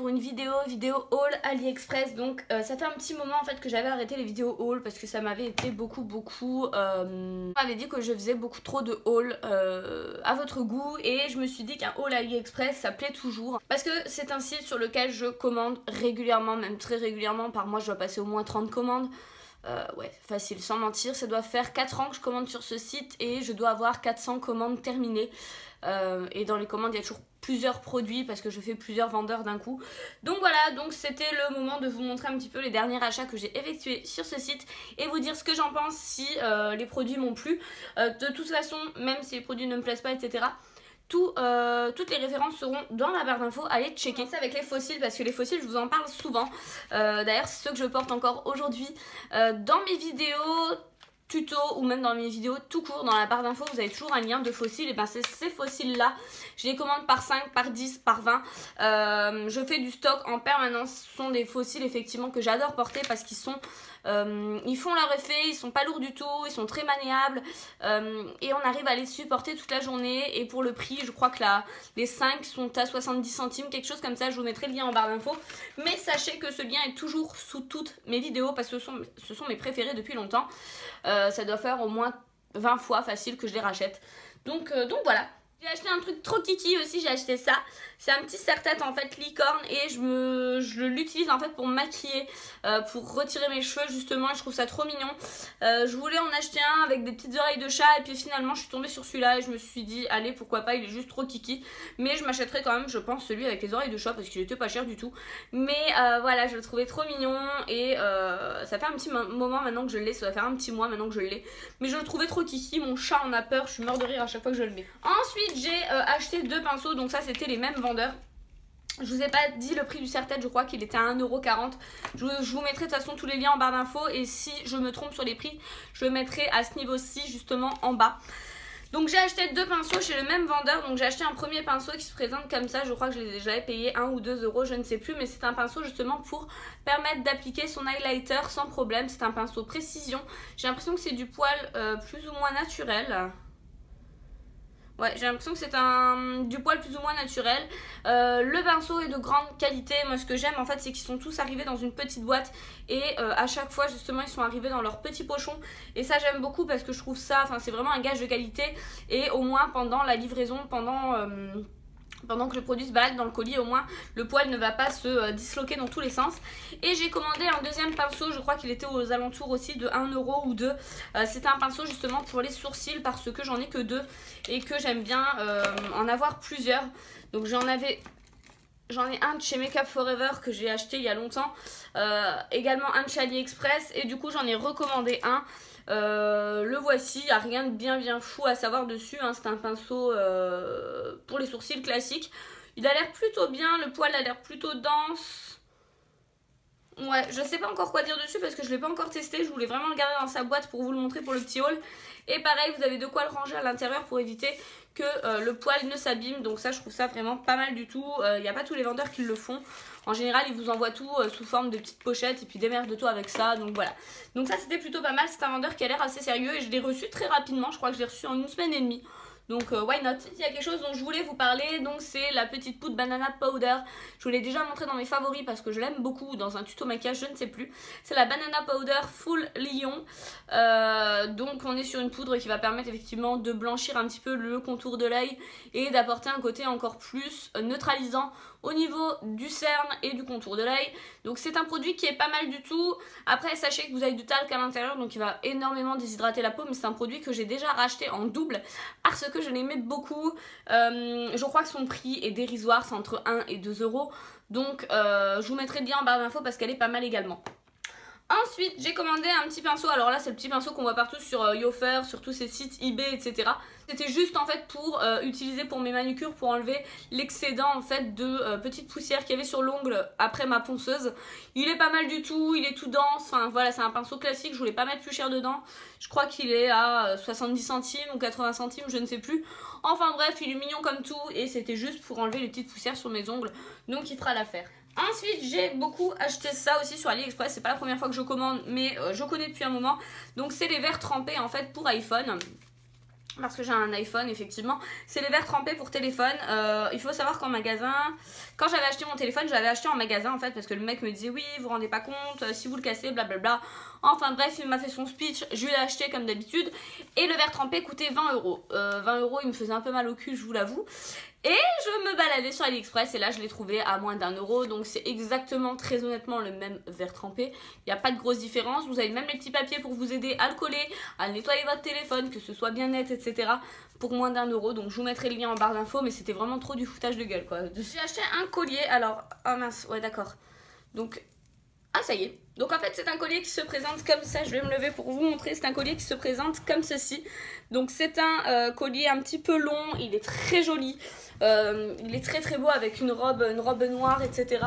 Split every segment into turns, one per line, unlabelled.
pour une vidéo haul AliExpress. Donc ça fait un petit moment en fait que j'avais arrêté les vidéos haul parce que ça m'avait été beaucoup on m'avait dit que je faisais beaucoup trop de haul à votre goût, et je me suis dit qu'un haul AliExpress ça plaît toujours parce que c'est un site sur lequel je commande régulièrement, même très régulièrement. Par mois je dois passer au moins 30 commandes. Ouais, facile, sans mentir, ça doit faire 4 ans que je commande sur ce site et je dois avoir 400 commandes terminées. Et dans les commandes, il y a toujours plusieurs produits parce que je fais plusieurs vendeurs d'un coup. Donc voilà, donc c'était le moment de vous montrer un petit peu les derniers achats que j'ai effectués sur ce site et vous dire ce que j'en pense, si les produits m'ont plu. De toute façon, même si les produits ne me plaisent pas, etc., toutes les références seront dans la barre d'infos. Allez checker. C'est avec les fossiles parce que les fossiles je vous en parle souvent. D'ailleurs c'est ceux que je porte encore aujourd'hui dans mes vidéos tuto ou même dans mes vidéos tout court. Dans la barre d'infos vous avez toujours un lien de fossiles, et ben c'est ces fossiles là, je les commande par 5, par 10, par 20. Je fais du stock en permanence. Ce sont des fossiles effectivement que j'adore porter parce qu'ils sont ils font leur effet, ils sont pas lourds du tout, ils sont très maniables, et on arrive à les supporter toute la journée. Et pour le prix, je crois que les 5 sont à 70 centimes, quelque chose comme ça. Je vous mettrai le lien en barre d'infos, mais sachez que ce lien est toujours sous toutes mes vidéos parce que ce sont mes préférés depuis longtemps. Ça doit faire au moins 20 fois facile que je les rachète, donc voilà. J'ai acheté un truc trop kiki aussi, j'ai acheté ça. C'est un petit serre-tête en fait licorne, et je l'utilise en fait pour me maquiller, pour retirer mes cheveux justement, et je trouve ça trop mignon. Je voulais en acheter un avec des petites oreilles de chat, et puis finalement je suis tombée sur celui-là et je me suis dit allez pourquoi pas, il est juste trop kiki. Mais je m'achèterai quand même je pense celui avec les oreilles de chat parce qu'il était pas cher du tout. Mais voilà, je le trouvais trop mignon, et ça fait un petit moment maintenant que je l'ai, ça va faire un petit mois maintenant que je l'ai. Mais je le trouvais trop kiki, mon chat en a peur, je suis mort de rire à chaque fois que je le mets. Ensuite j'ai acheté 2 pinceaux, donc ça c'était les mêmes vendeurs. Je vous ai pas dit le prix du serre-tête, je crois qu'il était à 1,40 €. Je vous mettrai de toute façon tous les liens en barre d'infos, et si je me trompe sur les prix, je le mettrai à ce niveau-ci justement en bas. Donc j'ai acheté 2 pinceaux chez le même vendeur. Donc j'ai acheté un premier pinceau qui se présente comme ça, je crois que je l'ai déjà payé 1 ou 2 €, je ne sais plus, mais c'est un pinceau justement pour permettre d'appliquer son highlighter sans problème. C'est un pinceau précision, j'ai l'impression que c'est du poil plus ou moins naturel. Ouais, j'ai l'impression que c'est du poil plus ou moins naturel. Le pinceau est de grande qualité. Moi ce que j'aime en fait c'est qu'ils sont tous arrivés dans une petite boîte, et à chaque fois justement ils sont arrivés dans leur petit pochon, et ça j'aime beaucoup parce que je trouve ça, enfin c'est vraiment un gage de qualité. Et au moins pendant la livraison, pendant que le produit se balade dans le colis, au moins le poil ne va pas se disloquer dans tous les sens. Et j'ai commandé un deuxième pinceau, je crois qu'il était aux alentours aussi de 1 € ou 2. C'était un pinceau justement pour les sourcils parce que j'en ai que 2 et que j'aime bien en avoir plusieurs. Donc j'en ai un de chez Makeup Forever que j'ai acheté il y a longtemps, également un de chez AliExpress, et du coup j'en ai recommandé un. Le voici, il n'y a rien de bien fou à savoir dessus, hein. C'est un pinceau pour les sourcils classique. Il a l'air plutôt bien, le poil a l'air plutôt dense. Ouais, je sais pas encore quoi dire dessus parce que je l'ai pas encore testé. Je voulais vraiment le garder dans sa boîte pour vous le montrer pour le petit haul. Et pareil, vous avez de quoi le ranger à l'intérieur pour éviter que le poil ne s'abîme. Donc ça, je trouve ça vraiment pas mal du tout. Il n'y a pas tous les vendeurs qui le font. En général, ils vous envoient tout sous forme de petites pochettes et puis démerde-toi avec ça. Donc voilà. Donc ça, c'était plutôt pas mal. C'est un vendeur qui a l'air assez sérieux et je l'ai reçu très rapidement. Je crois que je l'ai reçu en 1 semaine et demie. Donc why not. Il y a quelque chose dont je voulais vous parler, donc c'est la petite poudre banana powder. Je vous l'ai déjà montré dans mes favoris parce que je l'aime beaucoup, dans un tuto maquillage, je ne sais plus. C'est la banana powder full lion. Donc on est sur une poudre qui va permettre effectivement de blanchir un petit peu le contour de l'œil et d'apporter un côté encore plus neutralisant au niveau du cerne et du contour de l'œil. Donc c'est un produit qui est pas mal du tout. Après sachez que vous avez du talc à l'intérieur, donc il va énormément déshydrater la peau, mais c'est un produit que j'ai déjà racheté en double parce que je l'aimais beaucoup. Je crois que son prix est dérisoire, c'est entre 1 et 2 €. Donc je vous mettrai le lien en barre d'infos parce qu'elle est pas mal également. Ensuite j'ai commandé un petit pinceau, alors là c'est le petit pinceau qu'on voit partout sur Yofer, sur tous ces sites eBay, etc. C'était juste en fait pour utiliser pour mes manucures, pour enlever l'excédent en fait de petites poussières qu'il y avait sur l'ongle après ma ponceuse. Il est pas mal du tout, il est tout dense, enfin voilà, c'est un pinceau classique, je voulais pas mettre plus cher dedans. Je crois qu'il est à 70 centimes ou 80 centimes, je ne sais plus. Enfin bref, il est mignon comme tout et c'était juste pour enlever les petites poussières sur mes ongles, donc il fera l'affaire. Ensuite j'ai beaucoup acheté ça aussi sur AliExpress, c'est pas la première fois que je commande mais je connais depuis un moment. Donc c'est les verres trempés en fait pour iPhone. parce que j'ai un iPhone effectivement, c'est les verres trempés pour téléphone. Il faut savoir qu'en magasin, quand j'avais acheté mon téléphone, je l'avais acheté en magasin en fait, parce que le mec me disait oui vous vous rendez pas compte, si vous le cassez blablabla. Enfin bref, il m'a fait son speech, je lui ai acheté comme d'habitude, et le verre trempé coûtait 20 euros. 20 euros, il me faisait un peu mal au cul, je vous l'avoue. Et je me baladais sur AliExpress et là je l'ai trouvé à moins d'1 euro. Donc c'est exactement, très honnêtement, le même verre trempé. Il n'y a pas de grosse différence. Vous avez même les petits papiers pour vous aider à le coller, à nettoyer votre téléphone, que ce soit bien net, etc. pour moins d'1 euro. Donc je vous mettrai le lien en barre d'infos, mais c'était vraiment trop du foutage de gueule quoi. J'ai acheté un collier, alors... Oh mince, ouais d'accord. Donc... Ah ça y est. Donc en fait c'est un collier qui se présente comme ça. Je vais me lever pour vous montrer. C'est un collier qui se présente comme ceci. Donc c'est un collier un petit peu long. Il est très joli. Il est très très beau avec une robe noire, etc.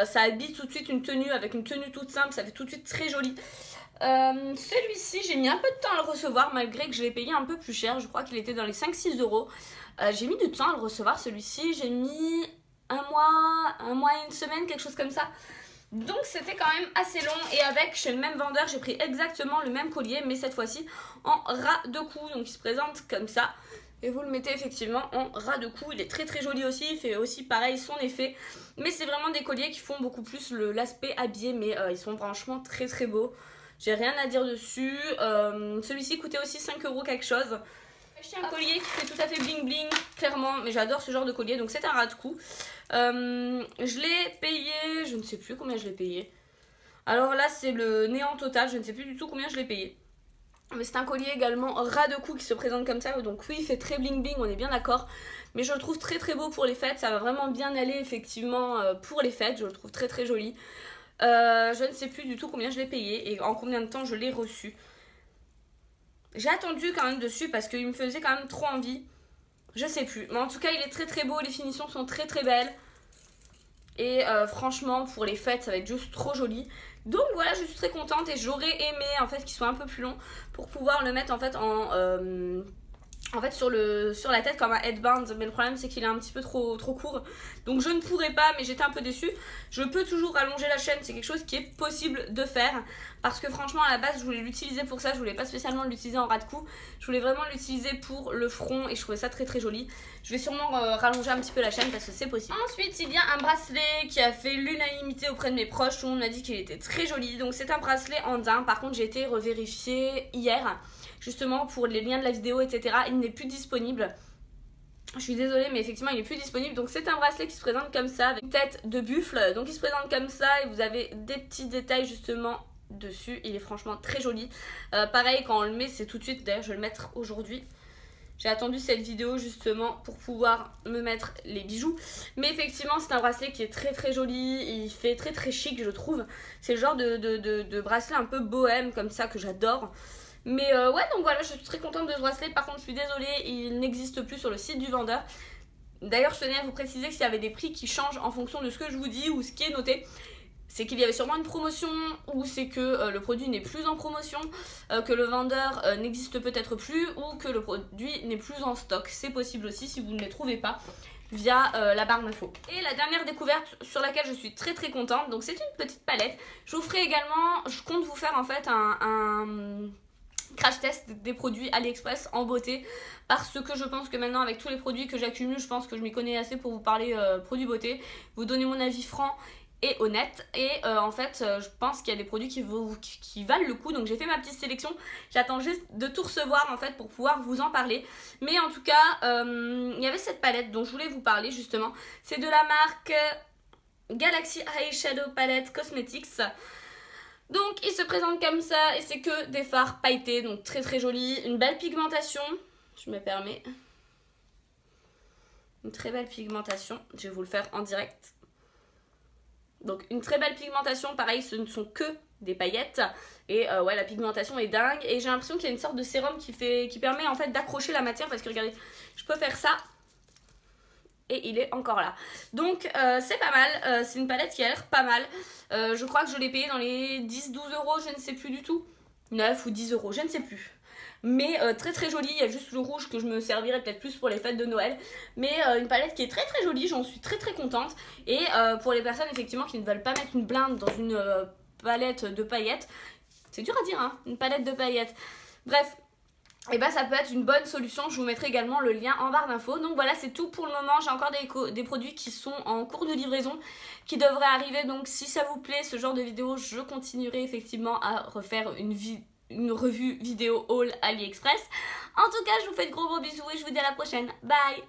Ça habille tout de suite une tenue avec une tenue toute simple. Ça fait tout de suite très joli. Celui-ci j'ai mis un peu de temps à le recevoir malgré que je l'ai payé un peu plus cher. Je crois qu'il était dans les 5-6 euros. J'ai mis du temps à le recevoir celui-ci. J'ai mis un mois et une semaine, quelque chose comme ça. Donc c'était quand même assez long, et avec chez le même vendeur j'ai pris exactement le même collier mais cette fois-ci en ras de cou. Donc il se présente comme ça et vous le mettez effectivement en ras de cou. Il est très très joli aussi, il fait aussi pareil son effet, mais c'est vraiment des colliers qui font beaucoup plus l'aspect habillé, mais ils sont franchement très très beaux. J'ai rien à dire dessus. Celui-ci coûtait aussi 5 euros quelque chose. J'ai acheté un collier qui fait tout à fait bling bling, clairement, mais j'adore ce genre de collier, donc c'est un ras de cou. Je l'ai payé, je ne sais plus combien je l'ai payé. Alors là c'est le néant total, je ne sais plus du tout combien je l'ai payé. Mais c'est un collier également ras de cou qui se présente comme ça, donc oui il fait très bling bling, on est bien d'accord. Mais je le trouve très très beau pour les fêtes, ça va vraiment bien aller effectivement pour les fêtes, je le trouve très très joli. Je ne sais plus du tout combien je l'ai payé et en combien de temps je l'ai reçu. J'ai attendu quand même dessus parce qu'il me faisait quand même trop envie. Je sais plus. Mais en tout cas, il est très très beau. Les finitions sont très très belles. Et franchement, pour les fêtes, ça va être juste trop joli. Donc voilà, je suis très contente. Et j'aurais aimé en fait qu'il soit un peu plus long pour pouvoir le mettre en fait sur la tête comme un headband, mais le problème c'est qu'il est un petit peu trop court, donc je ne pourrais pas, mais j'étais un peu déçue. Je peux toujours rallonger la chaîne, c'est quelque chose qui est possible de faire, parce que franchement à la base je voulais l'utiliser pour ça, je voulais pas spécialement l'utiliser en ras de cou, je voulais vraiment l'utiliser pour le front et je trouvais ça très très joli. Je vais sûrement rallonger un petit peu la chaîne parce que c'est possible. Ensuite il y a un bracelet qui a fait l'unanimité auprès de mes proches, tout le monde m'a dit qu'il était très joli, donc c'est un bracelet en daim. Par contre j'ai été revérifier hier justement pour les liens de la vidéo, etc. Il n'est plus disponible. Je suis désolée, mais effectivement il n'est plus disponible. Donc c'est un bracelet qui se présente comme ça avec une tête de buffle. Donc il se présente comme ça et vous avez des petits détails justement dessus. Il est franchement très joli. Pareil quand on le met c'est tout de suite. D'ailleurs je vais le mettre aujourd'hui. J'ai attendu cette vidéo justement pour pouvoir me mettre les bijoux. Mais effectivement c'est un bracelet qui est très très joli. Il fait très très chic je trouve. C'est le genre de bracelet un peu bohème comme ça que j'adore. Mais ouais, donc voilà, je suis très contente de ce bracelet. Par contre je suis désolée, il n'existe plus sur le site du vendeur. D'ailleurs je tenais à vous préciser que s'il y avait des prix qui changent en fonction de ce que je vous dis ou ce qui est noté, c'est qu'il y avait sûrement une promotion, ou c'est que le produit n'est plus en promotion, que le vendeur n'existe peut-être plus, ou que le produit n'est plus en stock. C'est possible aussi si vous ne les trouvez pas via la barre d'infos. Et la dernière découverte sur laquelle je suis très très contente, donc c'est une petite palette. Je vous ferai également, je compte vous faire en fait un crash test des produits AliExpress en beauté, parce que je pense que maintenant avec tous les produits que j'accumule, je pense que je m'y connais assez pour vous parler produits beauté, vous donner mon avis franc et honnête. Et en fait je pense qu'il y a des produits qui valent le coup, donc j'ai fait ma petite sélection. J'attends juste de tout recevoir en fait pour pouvoir vous en parler. Mais en tout cas il y avait cette palette dont je voulais vous parler justement. C'est de la marque Galaxy Eyeshadow Palette Cosmetics. Donc il se présente comme ça et c'est que des fards pailletés, donc très très joli, une belle pigmentation, je me permets, une très belle pigmentation, je vais vous le faire en direct. Donc une très belle pigmentation, pareil ce ne sont que des paillettes et ouais la pigmentation est dingue et j'ai l'impression qu'il y a une sorte de sérum qui permet en fait d'accrocher la matière, parce que regardez, je peux faire ça. Et il est encore là. Donc c'est pas mal, c'est une palette qui a l'air pas mal. Je crois que je l'ai payé dans les 10-12 euros, je ne sais plus du tout. 9 ou 10 euros, je ne sais plus. Mais très très jolie, il y a juste le rouge que je me servirais peut-être plus pour les fêtes de Noël. Mais une palette qui est très très jolie, j'en suis très très contente. Et pour les personnes effectivement qui ne veulent pas mettre une blinde dans une palette de paillettes, c'est dur à dire hein, une palette de paillettes. Bref. et bah ça peut être une bonne solution. Je vous mettrai également le lien en barre d'infos. Donc voilà, c'est tout pour le moment. J'ai encore des produits qui sont en cours de livraison, qui devraient arriver. Donc si ça vous plaît ce genre de vidéo, je continuerai effectivement à refaire une revue vidéo haul AliExpress. En tout cas, je vous fais de gros bisous et je vous dis à la prochaine. Bye!